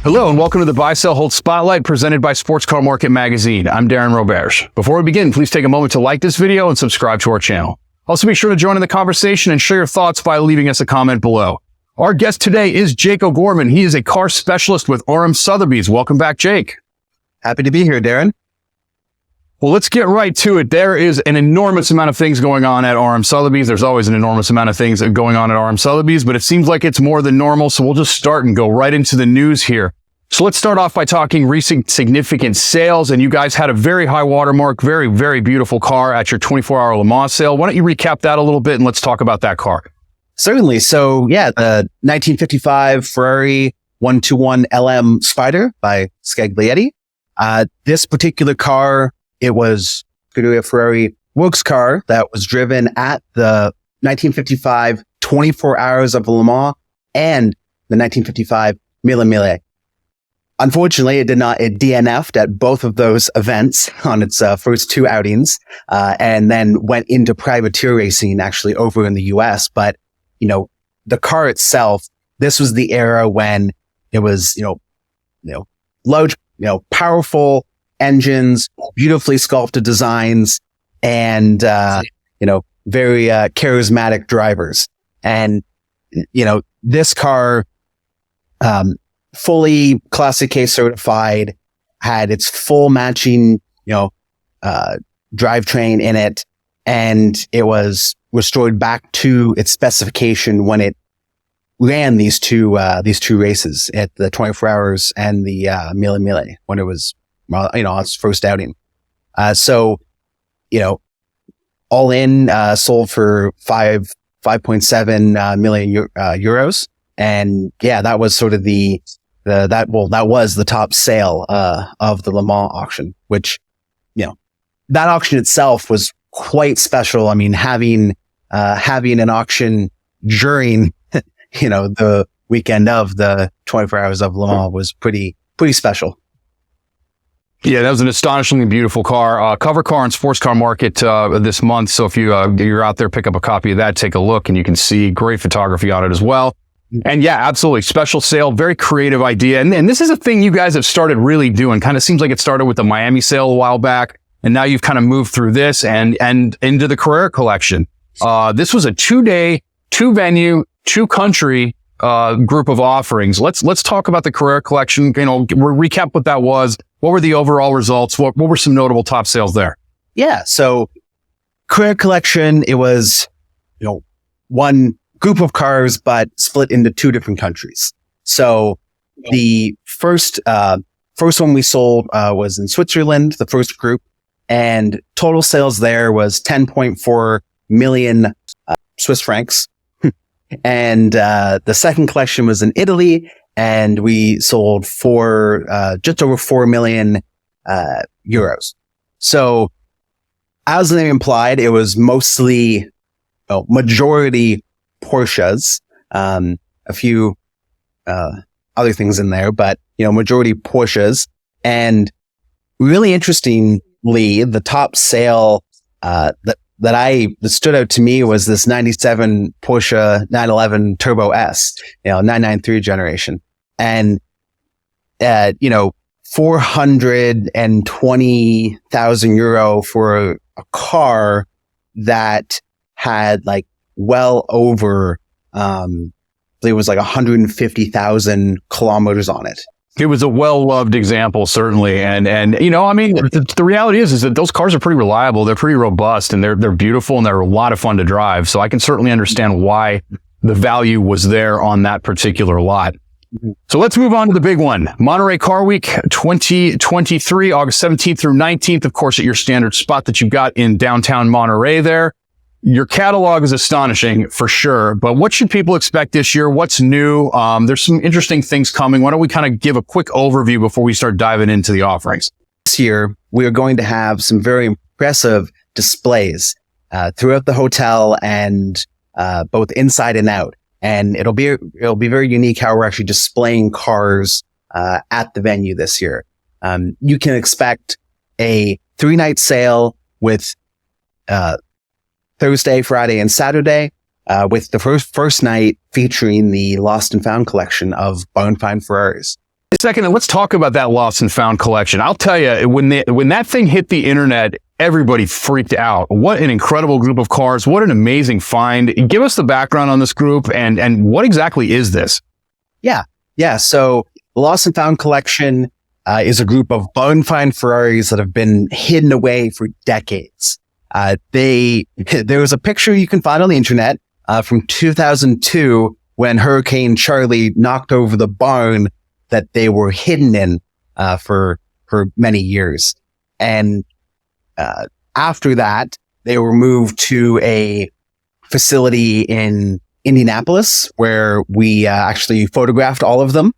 Hello and welcome to the Buy, Sell, Hold Spotlight presented by Sports Car Market Magazine. I'm Darin Roberge. Before we begin, please take a moment to like this video and subscribe to our channel. Also be sure to join in the conversation and share your thoughts by leaving us a comment below. Our guest today is Jake O'Gorman. He is a car specialist with RM Sotheby's. Welcome back, Jake. Happy to be here, Darin. Well, let's get right to it. There is an enormous amount of things going on at RM Sotheby's. There's always an enormous amount of things going on at RM Sotheby's, but it seems like it's more than normal. So we'll just start and go right into the news here. So let's start off by talking recent significant sales. And you guys had a very high watermark, very, very beautiful car at your 24-hour Le Mans sale. Why don't you recap that a little bit and let's talk about that car. Certainly. So yeah, the 1955 Ferrari 121 LM Spider by Scaglietti. This particular car, it was a Ferrari works car that was driven at the 1955 24 Hours of Le Mans and the 1955 Mille Miglia. Unfortunately, it DNF'd at both of those events on its first two outings, and then went into privateer racing actually over in the US. But, the car itself, this was the era when it was, large, powerful engines, beautifully sculpted designs, and, very charismatic drivers. And, this car, fully Classic K certified, had its full matching, drivetrain in it, and it was restored back to its specification when it ran these two races at the 24 Hours and the Mille Miglia when it was, its first outing. All in, sold for 5.7 million euros. And yeah, that was sort of that was the top sale, of the Le Mans auction, which, that auction itself was quite special. I mean, having an auction during, the weekend of the 24 Hours of Le Mans was pretty special. Yeah, that was an astonishingly beautiful car. Cover car on Sports Car Market this month. So if you're out there, pick up a copy of that, take a look, and you can see great photography on it as well. And yeah, absolutely. Special sale, very creative idea. And this is a thing you guys have started really doing. Kind of seems like it started with the Miami sale a while back. And now you've kind of moved through this and into the Carrara Collection. This was a 2-day, 2-venue, 2-country group of offerings. Let's talk about the Carrara Collection. Recap what that was. What were the overall results? What were some notable top sales there? Yeah. So Carrara Collection, it was, one group of cars, but split into two different countries. So the first one we sold, was in Switzerland, the first group, and total sales there was 10.4 million, Swiss francs. And, the second collection was in Italy, and we sold just over 4 million, euros. So as the name implied, it was mostly, majority Porsches, a few other things in there, but majority Porsches. And really interestingly, the top sale that stood out to me was this 97 Porsche 911 Turbo S, 993 generation, and 420,000 euro for a car that had well over, I believe it was 150,000 kilometers on it. It was a well-loved example, certainly. And the reality is that those cars are pretty reliable. They're pretty robust, and they're beautiful, and they're a lot of fun to drive. So I can certainly understand why the value was there on that particular lot. So let's move on to the big one. Monterey Car Week 2023, August 17th through 19th, of course, at your standard spot that you've got in downtown Monterey there. Your catalog is astonishing for sure, but what should people expect this year? What's new? There's some interesting things coming. Why don't we kind of give a quick overview before we start diving into the offerings? This year, we are going to have some very impressive displays throughout the hotel and both inside and out. And it'll be very unique how we're actually displaying cars at the venue this year. You can expect a 3-night sale with Thursday, Friday, and Saturday, with the first night featuring the Lost and Found collection of Barn Find Ferraris. Second, let's talk about that lost and found collection. I'll tell you, when that thing hit the internet, everybody freaked out. What an incredible group of cars. What an amazing find. Give us the background on this group and what exactly is this? Yeah. So the Lost and Found Collection is a group of bone find Ferraris that have been hidden away for decades. There was a picture you can find on the internet from 2002 when Hurricane Charlie knocked over the barn that they were hidden in for many years. And after that, they were moved to a facility in Indianapolis where we actually photographed all of them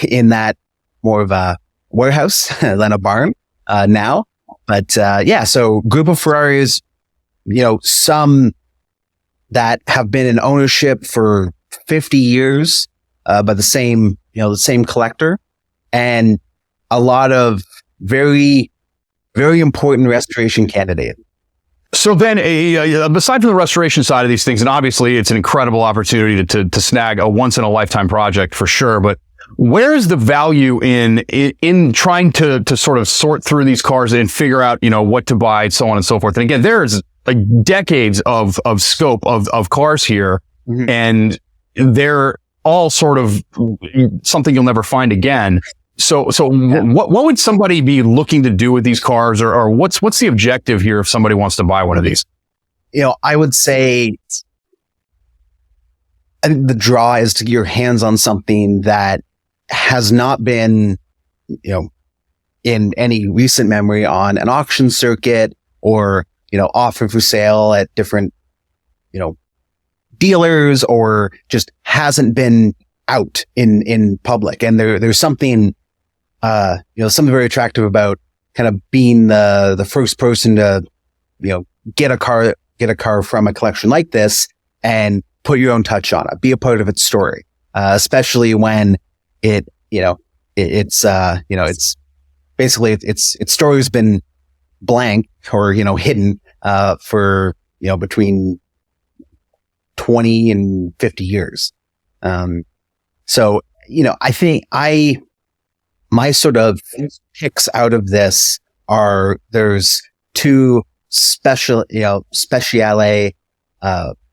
in that more of a warehouse than a barn now. But so group of Ferraris, some that have been in ownership for 50 years by the same collector, and a lot of very, very important restoration candidates. So then, aside from the restoration side of these things, and obviously it's an incredible opportunity to snag a once-in-a-lifetime project for sure, but where is the value in trying to sort of sort through these cars and figure out, what to buy, so on and so forth? And again, there's like decades of scope of cars here, mm-hmm. and they're all sort of something you'll never find again. So what would somebody be looking to do with these cars, or what's the objective here if somebody wants to buy one of these? I would say I think the draw is to get your hands on something that has not been, in any recent memory on an auction circuit or, offered for sale at different, dealers, or just hasn't been out in public. And there's something, something very attractive about kind of being the first person to, get a car from a collection like this and put your own touch on it, be a part of its story, especially when it's basically its story's been blank or, hidden, for, between 20 and 50 years. So, I think my sort of picks out of this are, there's two speciale,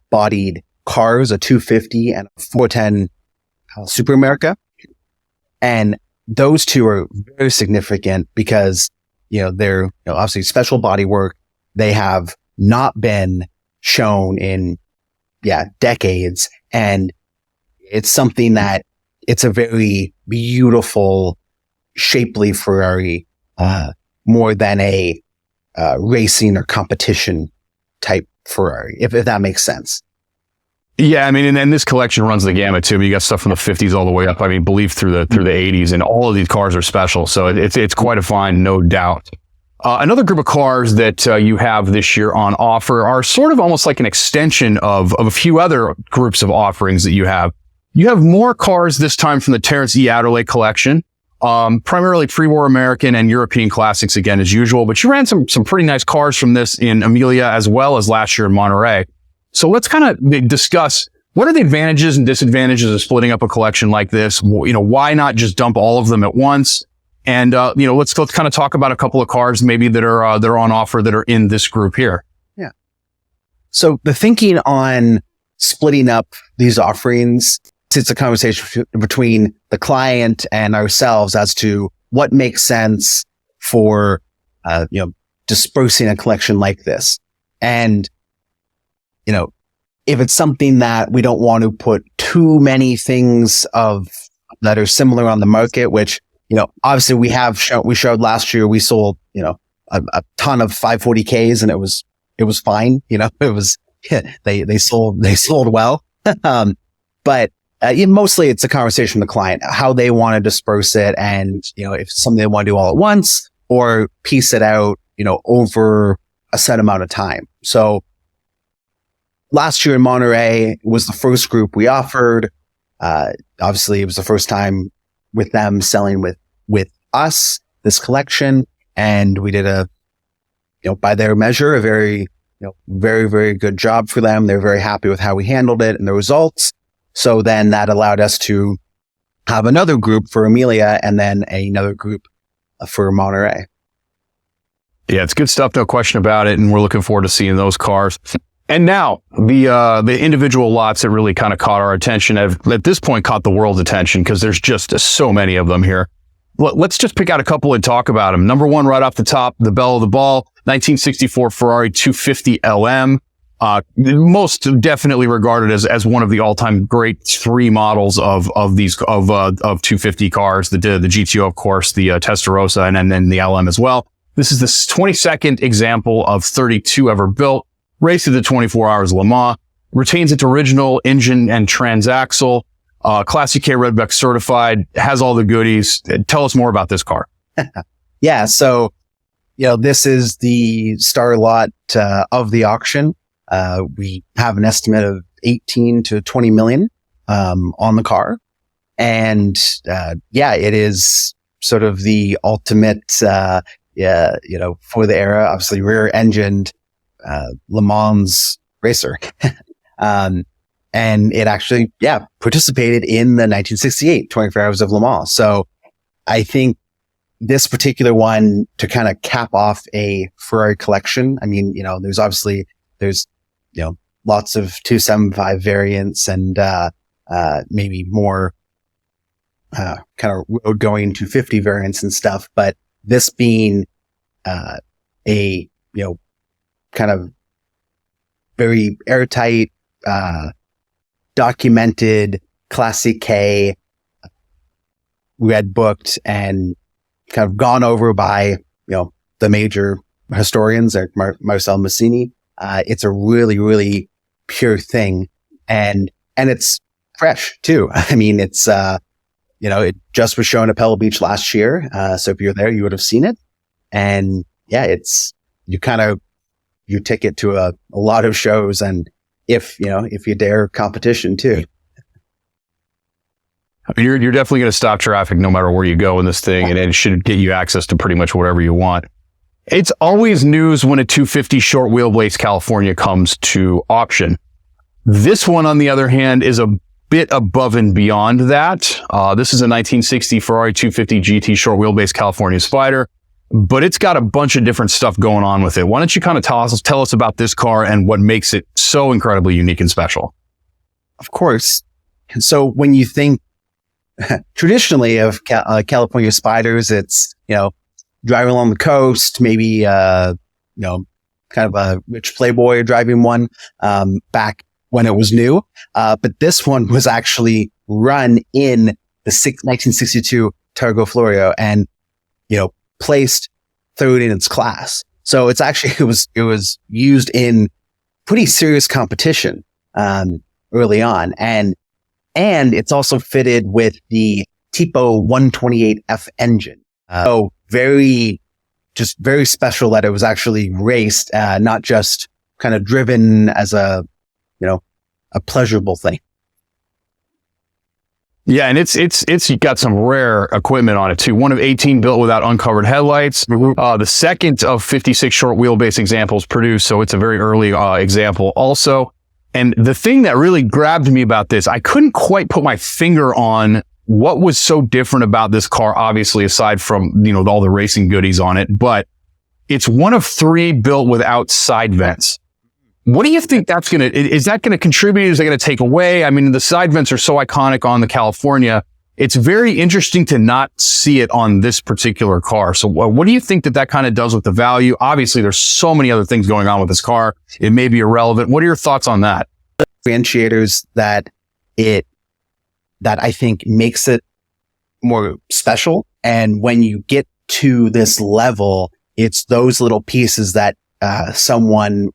bodied cars, a 250 and a 410 Super America. And those two are very significant because, they're obviously special bodywork. They have not been shown in, decades. And it's something that it's a very beautiful, shapely Ferrari, more than a racing or competition type Ferrari, if that makes sense. Yeah, I mean, and this collection runs the gamut too. You got stuff from the 50s all the way up, I believe through the 80s, and all of these cars are special. So it's quite a find, no doubt. Another group of cars that you have this year on offer are sort of almost like an extension of a few other groups of offerings that you have. You have more cars this time from the Terrazy Adelaide collection, primarily pre-war American and European classics again, as usual, but you ran some pretty nice cars from this in Amelia as well as last year in Monterey. So let's kind of discuss what are the advantages and disadvantages of splitting up a collection like this? Why not just dump all of them at once? And, let's kind of talk about a couple of cars maybe that are on offer that are in this group here. Yeah. So the thinking on splitting up these offerings, it's a conversation between the client and ourselves as to what makes sense for, dispersing a collection like this. And, if it's something that we don't want to put too many things that are similar on the market, which, obviously we showed last year, we sold, a ton of 540Ks and it was fine. They sold well. But mostly it's a conversation with the client, how they want to disperse it. And, if it's something they want to do all at once or piece it out, over a set amount of time. So last year in Monterey was the first group we offered. Obviously it was the first time with them selling with us, this collection. And we did by their measure, a very, very, very good job for them. They're very happy with how we handled it and the results. So then that allowed us to have another group for Emilia and then another group for Monterey. Yeah, it's good stuff, no question about it. And we're looking forward to seeing those cars. And now the individual lots that really kind of caught our attention have at this point caught the world's attention because there's just so many of them here. Let's just pick out a couple and talk about them. Number one, right off the top, the belle of the ball, 1964 Ferrari 250 LM. Most definitely regarded as one of the all-time great three models of 250 cars. The GTO, of course, the Testarossa, and then the LM as well. This is the 22nd example of 32 ever built. Raced at the 24 Hours Le Mans. Retains its original engine and transaxle. Classic K Redbox certified. Has all the goodies. Tell us more about this car. Yeah, so this is the star lot of the auction. We have an estimate of 18 to 20 million on the car. And it is sort of the ultimate for the era, obviously rear engined Le Mans racer. And it actually participated in the 1968 24 Hours of Le Mans. So I think this particular one, to kind of cap off a Ferrari collection, I mean, there's lots of 275 variants and maybe more kind of road going 250 variants and stuff. But this being a kind of very airtight, documented Classic K, red booked and kind of gone over by the major historians like Marcel Massini. It's a really, really pure thing. And it's fresh too. I mean, it's, it just was shown at Pebble Beach last year. So if you're there, you would have seen it. And it's, you ticket to a lot of shows. And if you dare, competition too. I mean, you're definitely going to stop traffic no matter where you go in this thing. And it should get you access to pretty much whatever you want. It's always news when a 250 short wheelbase California comes to auction. This one, on the other hand, is a bit above and beyond that. This is a 1960 Ferrari 250 GT short wheelbase California Spider, but it's got a bunch of different stuff going on with it. Why don't you kind of tell us about this car and what makes it so incredibly unique and special? Of course. So when you think traditionally of California Spiders, it's, driving along the coast, maybe, kind of a rich playboy driving one, back when it was new. But this one was actually run in the 1962 Targa Florio and, placed third in its class. So it's actually, it was used in pretty serious competition, early on. And it's also fitted with the Tipo 128F engine. So very special that it was actually raced, not just kind of driven as a pleasurable thing. Yeah, and it's got some rare equipment on it too. One of 18 built without uncovered headlights. The second of 56 short wheelbase examples produced, so it's a very early example also. And the thing that really grabbed me about this, I couldn't quite put my finger on what was so different about this car, obviously, aside from, all the racing goodies on it, but it's one of three built without side vents. What do you think is that going to contribute? Is that going to take away? I mean, the side vents are so iconic on the California. It's very interesting to not see it on this particular car. So what do you think that kind of does with the value? Obviously, there's so many other things going on with this car. It may be irrelevant. What are your thoughts on that? Differentiators that I think makes it more special. And when you get to this level, it's those little pieces that someone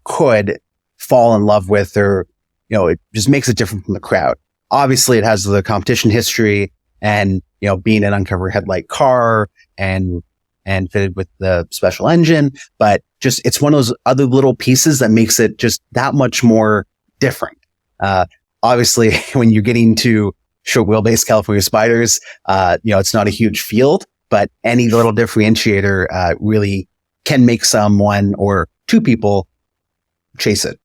could fall in love with, or, it just makes it different from the crowd. Obviously, it has the competition history and, being an uncovered headlight car and fitted with the special engine, but just, it's one of those other little pieces that makes it just that much more different. Obviously, when you're getting to short wheelbase California Spiders, it's not a huge field, but any little differentiator, really can make someone or two people chase it.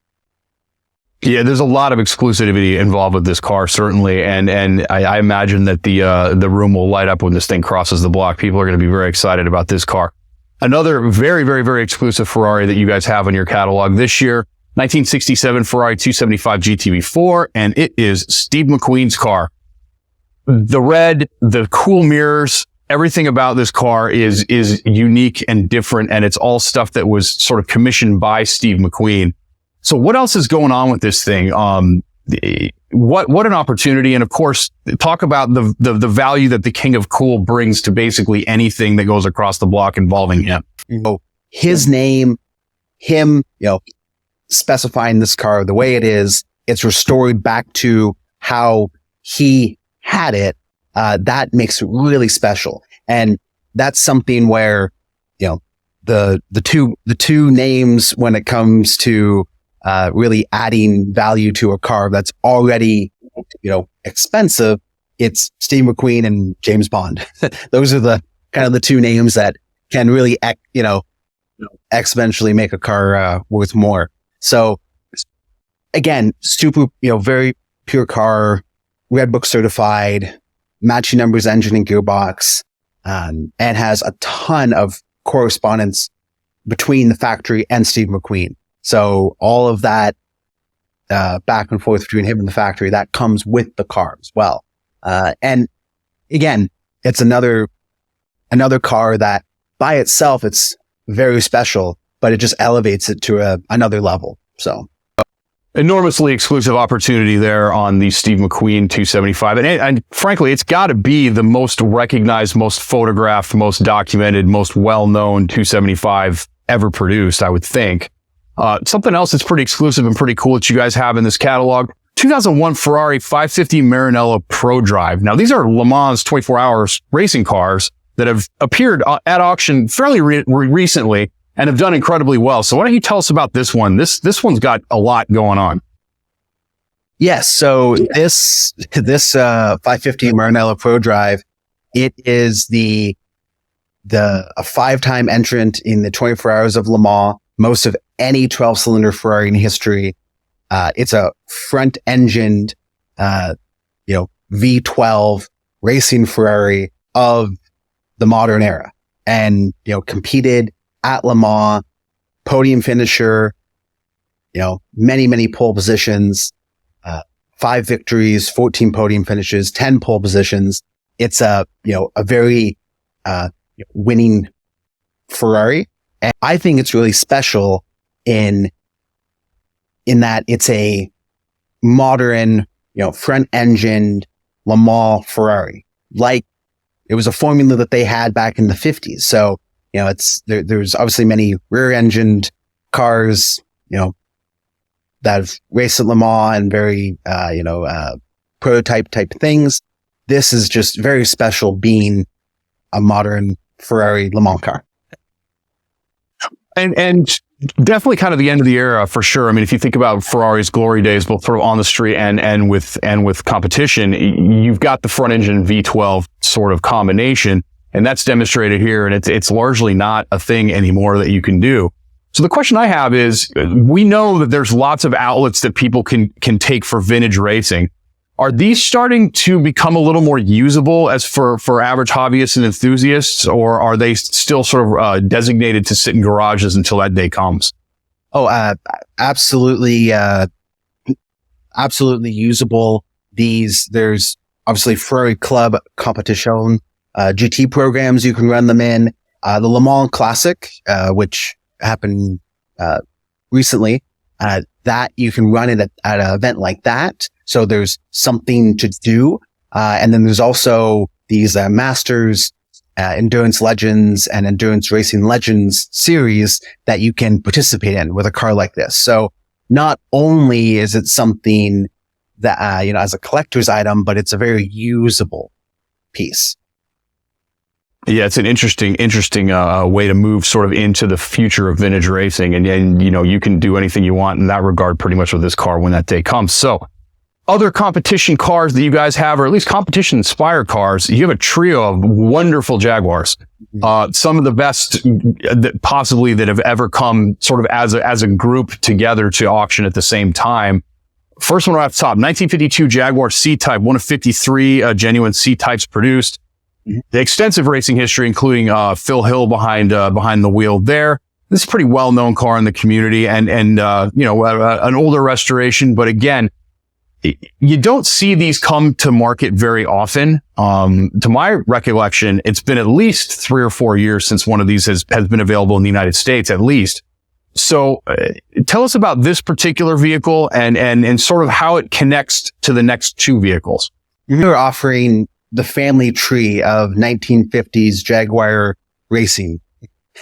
Yeah, there's a lot of exclusivity involved with this car, certainly, and I imagine that the room will light up when this thing crosses the block. People are going to be very excited about this car. Another very, very, very exclusive Ferrari that you guys have in your catalog this year, 1967 Ferrari 275 GTB4, and it is Steve McQueen's car. The red, the cool mirrors, everything about this car is unique and different, and it's all stuff that was sort of commissioned by Steve McQueen. So what else is going on with this thing? What an opportunity. And of course, talk about the value that the King of Cool brings to basically anything that goes across the block involving him. His name, him, specifying this car the way it is, it's restored back to how he had it. That makes it really special. And that's something where, the two names when it comes to really adding value to a car that's already, expensive, it's Steve McQueen and James Bond. Those are the kind of the two names that can really, exponentially make a car worth more. So again, super, very pure car, Red Book certified, matching numbers, engine and gearbox, and has a ton of correspondence between the factory and Steve McQueen. So all of that back and forth between him and the factory, that comes with the car as well. And again, it's another car that by itself, it's very special, but it just elevates it to another level. So enormously exclusive opportunity there on the Steve McQueen 275. And frankly, it's got to be the most recognized, most photographed, most documented, most well-known 275 ever produced, I would think. Something else that's pretty exclusive and pretty cool that you guys have in this catalog, 2001 Ferrari 550 Maranello Pro Drive. Now, these are Le Mans 24 hours racing cars that have appeared at auction fairly recently and have done incredibly well. So why don't you tell us about this one? This one's got a lot going on. Yes. So this 550 Maranello Pro Drive, it is a 5-time entrant in the 24 hours of Le Mans, most of any 12-cylinder Ferrari in history. It's a front-engined, V12 racing Ferrari of the modern era, and competed at Le Mans, podium finisher, many pole positions, 5 victories, 14 podium finishes, 10 pole positions. It's a very winning Ferrari, and I think it's really special in that it's a modern, front-engined Le Mans Ferrari. Like, it was a formula that they had back in the 50s. So, there's obviously many rear-engined cars, that have raced at Le Mans and very, prototype type things. This is just very special being a modern Ferrari Le Mans car. And definitely kind of the end of the era for sure. I mean, if you think about Ferrari's glory days, both sort of on the street and with competition, you've got the front engine V12 sort of combination, and that's demonstrated here. And it's largely not a thing anymore that you can do. So the question I have is, we know that there's lots of outlets that people can take for vintage racing. Are these starting to become a little more usable as for average hobbyists and enthusiasts, or are they still sort of designated to sit in garages until that day comes? Oh, absolutely, absolutely usable. There's obviously Ferrari Club Competition, GT programs you can run them in. The Le Mans Classic, which happened recently, that you can run it at an event like that. So there's something to do. And then there's also these Masters, Endurance Legends and Endurance Racing Legends series that you can participate in with a car like this. So not only is it something that, as a collector's item, but it's a very usable piece. Yeah, it's an interesting way to move sort of into the future of vintage racing. And you can do anything you want in that regard pretty much with this car when that day comes. So other competition cars that you guys have, or at least competition inspired cars, you have a trio of wonderful Jaguars. Some of the best that have ever come sort of as a group together to auction at the same time. first one right off the top, 1952 Jaguar C-Type, one of 53 genuine C-Types produced. The extensive racing history, including Phil Hill behind the wheel there. This is a pretty well-known car in the community and you know, an older restoration. But again, you don't see these come to market very often. To my recollection, it's been at least 3 or 4 years since one of these has been available in the United States, at least. So tell us about this particular vehicle and sort of how it connects to the next two vehicles. We're offering the family tree of 1950s Jaguar racing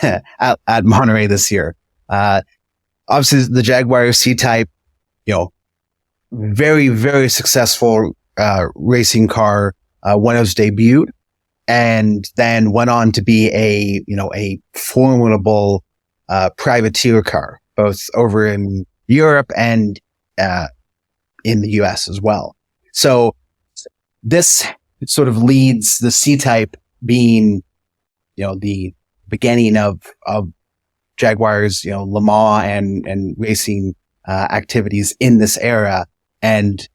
at Monterey this year. Obviously, the Jaguar C-Type, you know, very, very successful racing car when it was debuted, and then went on to be a formidable privateer car, both over in Europe and in the US as well. So this sort of leads the C-Type being, you know, the beginning of Jaguar's, you know, Le Mans and racing activities in this era. And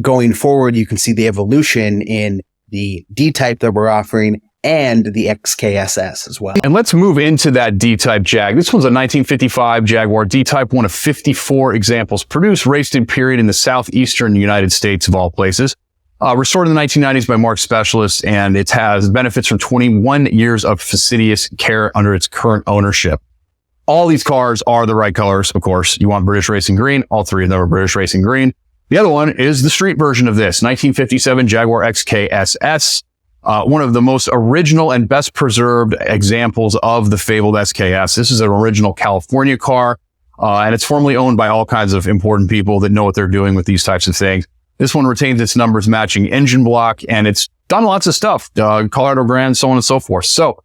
going forward, you can see the evolution in the D-Type that we're offering and the XKSS as well. And let's move into that D-Type Jag. This one's a 1955 Jaguar D-Type, one of 54 examples produced, raced in period in the southeastern United States of all places. Restored in the 1990s by Mark specialists, and it has benefits from 21 years of fastidious care under its current ownership. All these cars are the right colors, of course. You want British Racing Green. All three of them are British Racing Green. The other one is the street version of this, 1957 Jaguar XKSS, one of the most original and best preserved examples of the fabled SKS. This is an original California car, and it's formerly owned by all kinds of important people that know what they're doing with these types of things. This one retains its numbers matching engine block, and it's done lots of stuff, Colorado Grand, so on and so forth. So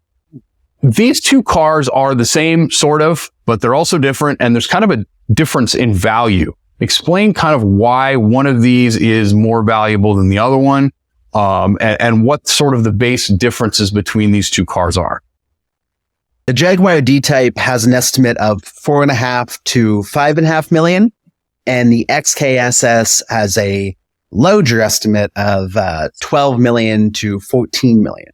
these two cars are the same, sort of, but they're also different, and there's kind of a difference in value. Explain kind of why one of these is more valuable than the other one, and what sort of the base differences between these two cars are. The Jaguar D-Type has an estimate of $4.5 to $5.5 million, and the XKSS has a larger estimate of $12 million to $14 million.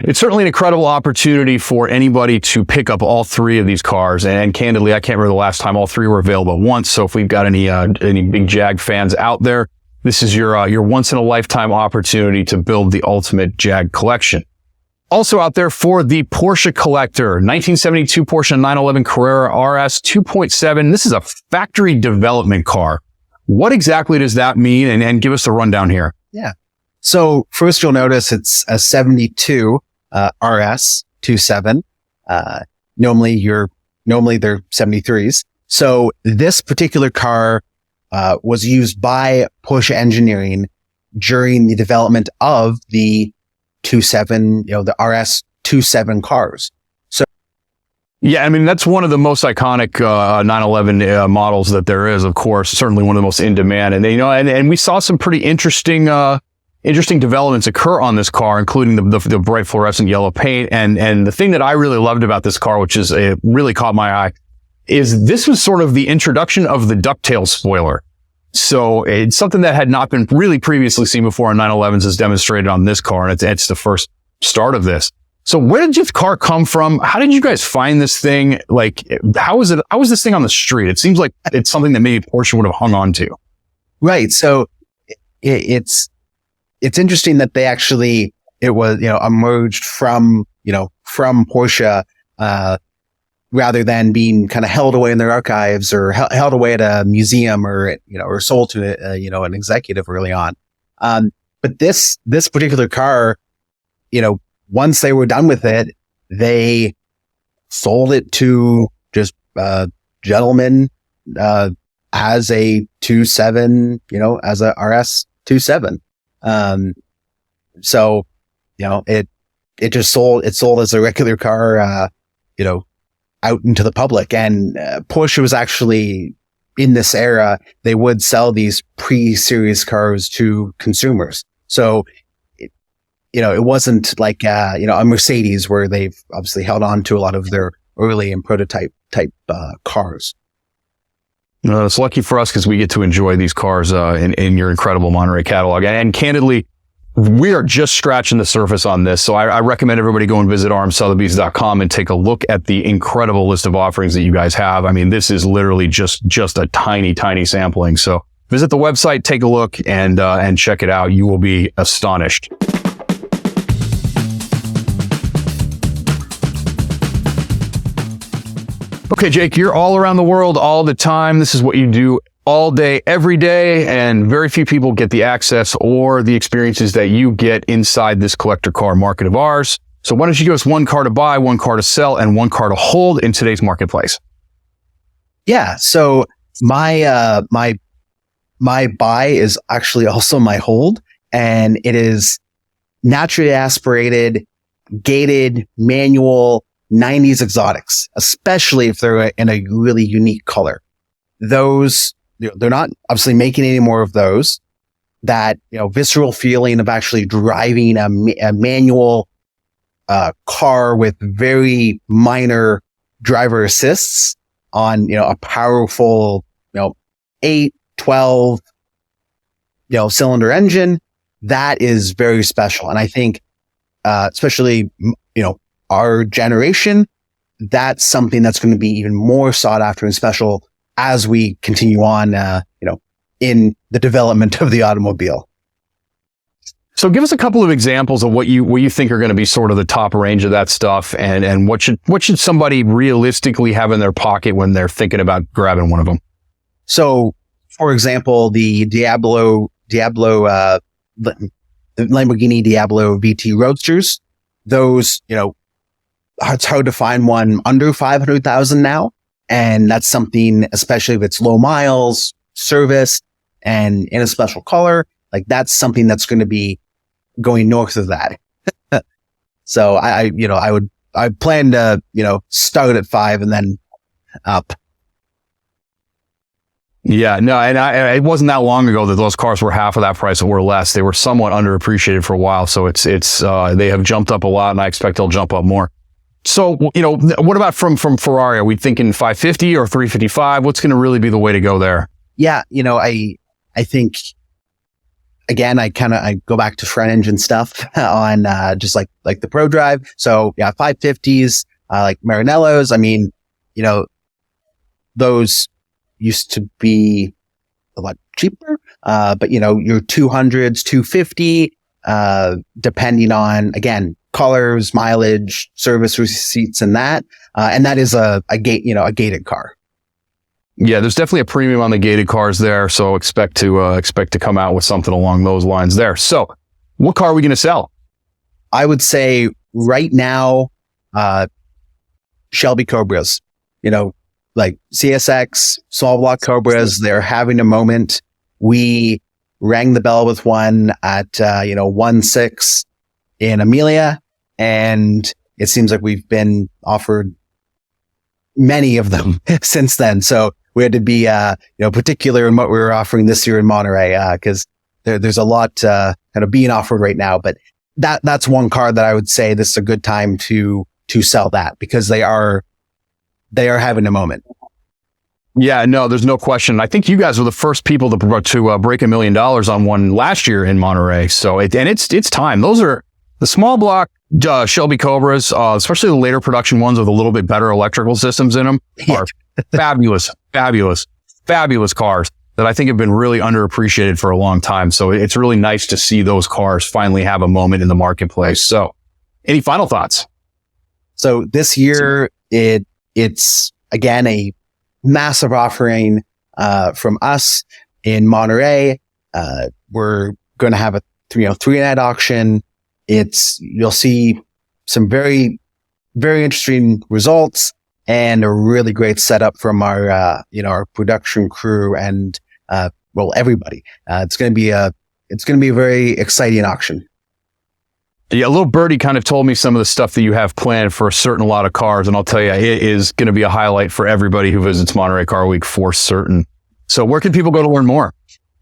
It's certainly an incredible opportunity for anybody to pick up all three of these cars. And candidly, I can't remember the last time all three were available at once. So if we've got any big Jag fans out there, this is your once in a lifetime opportunity to build the ultimate Jag collection. Also out there for the Porsche collector, 1972 Porsche 911 Carrera RS 2.7. This is a factory development car. What exactly does that mean? And give us the rundown here. Yeah. So first you'll notice it's a 72 RS 2.7. Normally they're 73s. So this particular car was used by Porsche Engineering during the development of the 2.7, you know, the RS 2.7 cars. So yeah, I mean, that's one of the most iconic 911 models that there is, of course, certainly one of the most in demand. And you know, and we saw some pretty interesting developments occur on this car, including the bright fluorescent yellow paint. And the thing that I really loved about this car, which is really caught my eye, is this was sort of the introduction of the ducktail spoiler. So it's something that had not been really previously seen before on 911s, as demonstrated on this car, and it's the first start of this. So where did this car come from? How did you guys find this thing? Like, how was this thing on the street? It seems like it's something that maybe Porsche would have hung on to. Right. So it's interesting that they actually, it was, you know, emerged from Porsche, rather than being kind of held away in their archives or held away at a museum or, you know, or sold to, an executive early on. But this particular car, you know, once they were done with it, they sold it to just, gentlemen, as a 2.7, you know, as a RS 2.7. So, you know, it sold as a regular car, you know, out into the public. And Porsche was actually, in this era, they would sell these pre-series cars to consumers. So, it wasn't like, a Mercedes, where they've obviously held on to a lot of their early and prototype type cars. It's lucky for us because we get to enjoy these cars in your incredible Monterey catalog. And candidly, we are just scratching the surface on this. So I recommend everybody go and visit rmsotheby's.com and take a look at the incredible list of offerings that you guys have. I mean, this is literally just a tiny, tiny sampling. So visit the website, take a look, and check it out. You will be astonished. Okay, Jake, you're all around the world all the time. This is what you do all day, every day, and very few people get the access or the experiences that you get inside this collector car market of ours. So why don't you give us one car to buy, one car to sell, and one car to hold in today's marketplace? Yeah. So my buy is actually also my hold, and it is naturally aspirated, gated, manual 90s exotics, especially if they're in a really unique color. Those, they're not obviously making any more of those. That, visceral feeling of actually driving a manual car with very minor driver assists on, a powerful, 8, 12, cylinder engine. That is very special. And I think, especially, our generation, that's something that's going to be even more sought after and special as we continue on, in the development of the automobile. So give us a couple of examples of what you think are going to be sort of the top range of that stuff, and what should somebody realistically have in their pocket when they're thinking about grabbing one of them? So, for example, the the Lamborghini Diablo VT Roadsters, those, it's hard to find one under 500,000 now. And that's something, especially if it's low miles, service, and in a special color, like that's something that's going to be going north of that. So I plan to, start at 5 and then up. Yeah, no, and it wasn't that long ago that those cars were half of that price or less. They were somewhat underappreciated for a while. So it's they have jumped up a lot, and I expect they'll jump up more. So, what about from Ferrari? Are we thinking 550 or 355? What's going to really be the way to go there? Yeah, I think, again, I go back to front engine stuff on just like the Pro Drive. So yeah, 550s, like Maranellos. I mean, those used to be a lot cheaper, but your 200s, 250, depending on, again, colors, mileage, service receipts, and that is a gated car. Yeah, there's definitely a premium on the gated cars there, so expect to come out with something along those lines there. So, what car are we going to sell? I would say right now, Shelby Cobras. Like CSX, small block Cobras, they're having a moment. We rang the bell with one at 1.6 in Amelia. And it seems like we've been offered many of them since then. So we had to be, particular in what we were offering this year in Monterey, because there's a lot, kind of being offered right now. But that's one car that I would say this is a good time to sell that, because they are having a moment. Yeah, no, there's no question. I think you guys were the first people to break $1 million on one last year in Monterey. So it's time. Those are the small block Shelby Cobras, especially the later production ones with a little bit better electrical systems in them, are fabulous cars that I think have been really underappreciated for a long time. So it's really nice to see those cars finally have a moment in the marketplace. So any final thoughts? So this year, it's again a massive offering from us in Monterey. We're going to have a 3-night auction. You'll see some very, very interesting results and a really great setup from our our production crew and everybody. It's going to be a very exciting auction. Yeah, a little birdie kind of told me some of the stuff that you have planned for a certain lot of cars, and I'll tell you, it is going to be a highlight for everybody who visits Monterey Car Week for certain. So where can people go to learn more?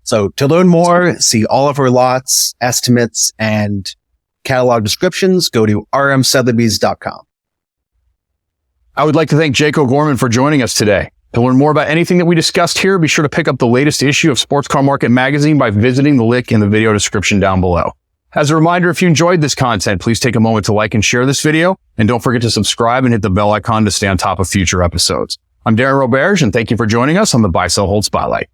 So to learn more, see all of our lots, estimates, and catalog descriptions, go to rmsotheby's.com. I would like to thank Jake O'Gorman for joining us today. To learn more about anything that we discussed here, be sure to pick up the latest issue of Sports Car Market magazine by visiting the link in the video description down below. As a reminder, if you enjoyed this content, please take a moment to like and share this video, and don't forget to subscribe and hit the bell icon to stay on top of future episodes. I'm Darin Roberge, and thank you for joining us on the Buy, Sell, Hold Spotlight.